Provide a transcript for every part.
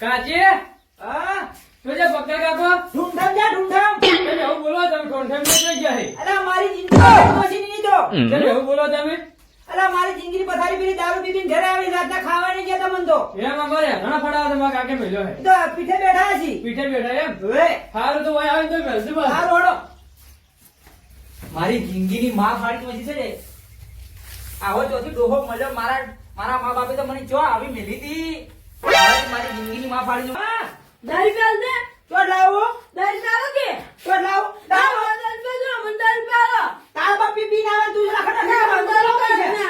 કાચી હા તું જે પકડ કાકો ઢૂંઢમ જા ઢૂંઢમ. તમે એવું બોલો તમે ઠોંઠેમ થઈ ગયા હે અલા મારી જિંદગી મસી નહીં તો. તમે એવું બોલો તમે અલા મારી જિંદગી પથારી પીરી દારૂ પીને ઘરે આવી રાતના ખાવાની ગયા તા મન તો. એમ અમારે ઘણા ફડાવા તમારા કાકે મેલ્યો હે તો પીઠે બેઠા છી. પીઠે બેઠા એમ હવે હારું તો ભાઈ આવે તો મેલજો બસ આ રોડો મારી જિંદગીની માં ફાડી મસી છે ને. આવો ચોથી ડોહો મળ્યો મારા મા બાપે તો મને ચો આવી મેલી હતી. હવે મારી જિંદગીની માં ફાડી હા દારી પાલ દે તો લાવો દારી પાલો કે તો લાવો લાવો દારી પાલો મન દારી પાલો તાર બાપ પી ના આવે તું જરા ખટા ના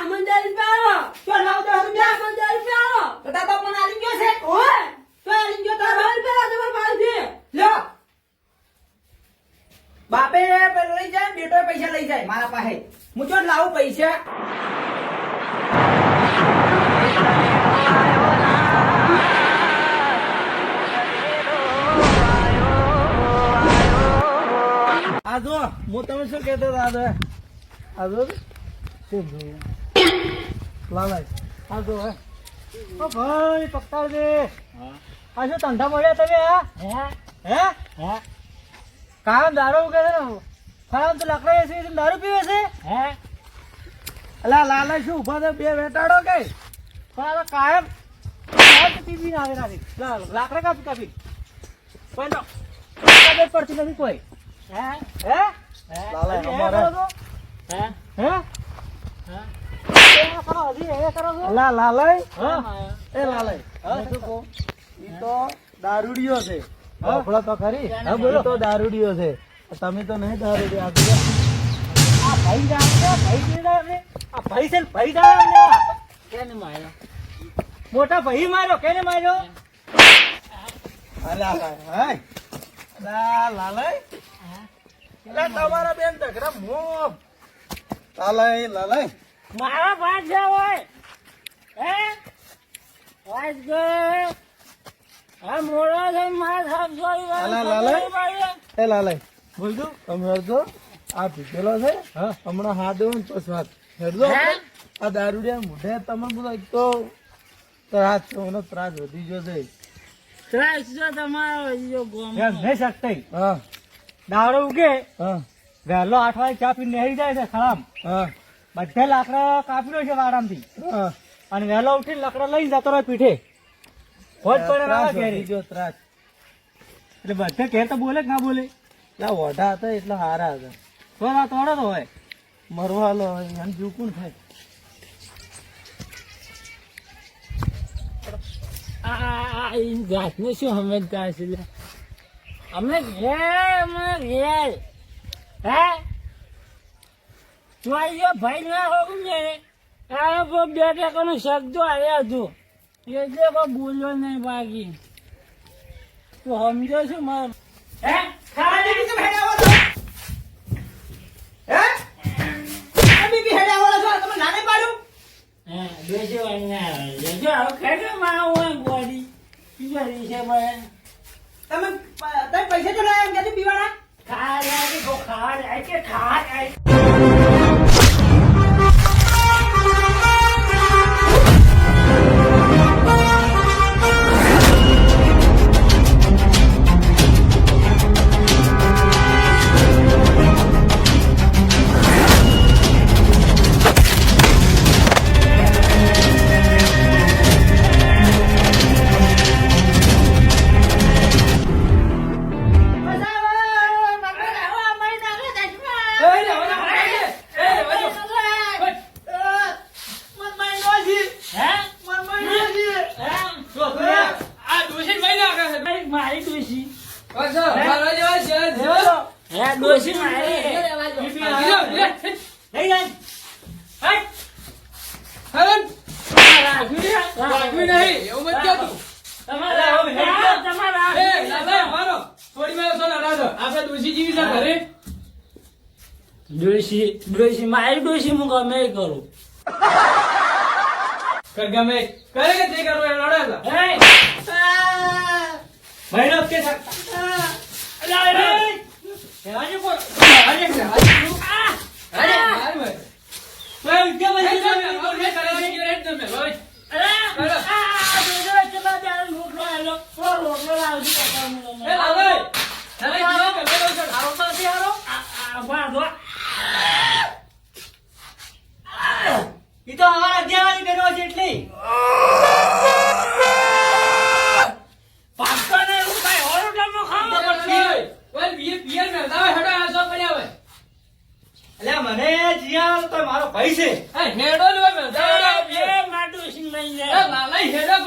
મન દારી પાલો તો લાવો તો તું જા મન દારી પાલો તો તાર બાપ મને આલી ગયો છે ઓય તો આલી ગયો તાર બાપ દારી પાલો તમાર પાલ દે લો બાપે પેલો લઈ જાય બેટો પૈસા લઈ જાય મારા પાસે હું તો લાવું પૈસા આ જો હું તમે શું કહેતો હતો આ જો શું લાલાય આ જો હે ઓ ભાઈ પકડાવજે આ શું ધંધા મળ્યા તમે હે કામ દારૂ કે છે ને ફામ તો લાકડા છે દારૂ પીવે છે અલા લાલા શું ઉભા તો બે વેટાડો કે પણ આ કાયમ પીવી ના આવે નાખી લાકડા કાપી કાપી કોઈ નો પડતી નથી કોઈ દારૂડિયો છે તો ખરી બોલો તો દારૂડિયો છે તમે તો નહીં દારૂડિયો આ ભાઈ છે ભાઈ કેને માર્યો મોટા ભાઈ માર્યો કેને માર્યો લાલય તમારા બેન ઝઘડા મોબ લાલય મારા પાસ છે ઓય હે વાસ ગયો આ મોળો છે માર સાફ જોઈ લાલય બોલ દો તમે હરજો આ પીધેલો છે હમણાં હાથ દેવો ને પછી હાથ હેરજો આ દારૂડિયા મોઢે તમે બધા એક તો ત્રાસ છે મને ત્રાસ વધી ગયો છે ત્રાસ જો તમારો જો ગોમ નહીં શકતા હા દારૂ ઉગે વહેલો 8 વાગે ચા પીને નહી જાય છે ખરાબ બધે લાકડા કાપી રહ્યો છે આરામથી અને વહેલો ઉઠીને લાકડા લઈને જતો રહે પીઠે હોજ પડે ત્રાસ એટલે બધે ઘેર તો બોલે કે ના બોલે ના ઓઢા હતા એટલે હારા હતા થોડા તોડો તો હોય મરવાલો હોય એમ જીવ કોણ થાય જાતને શું સમજતા છે અમે ઘેર હે તું આવી ભાઈ ના હોવું ને આ બે ટેકાનો શબ્દો આવ્યા હતું એટલે કોઈ બોલ્યો નહીં બાકી તું સમજો છું મારે હે ખાવા દેવી તો હેડાવો છો હે અભી બી હેડાવો છો તમે નાને પાડું હા બેસો અહીંયા જો હવે ખેડે માં હોય ગોડી પીવા છે ભાઈ તમે પૈસા તો લાયા ક્યાંથી પીવાના ખા લાગે તો ખા લાગે ખા લાગે મારી ડોશી હે ડોશી મારી ડોશી મારી ડોશી હું ગમે કરું ગમે કરે કે તે કરો એ લડે મહિનો કે અરે આવજો કાકા હું એ લાલાઈ લાલાઈ જીએ મેલો છે આવો તો નથી હારો ઈ તો અમારા અગિયાર કર્યો છે એટલે પાકને એવું કઈ હોરડામાં ખાવા પડશે ઓય બીએ બીએ મેલતા હોય હેડો આ સો પડ્યા હોય એટલે મને જીયા તો મારો ભાઈ છે એ હેડો લે મેલતા હોય એ માટું સિંહ લઈ એ જાય લાલાઈ હેડો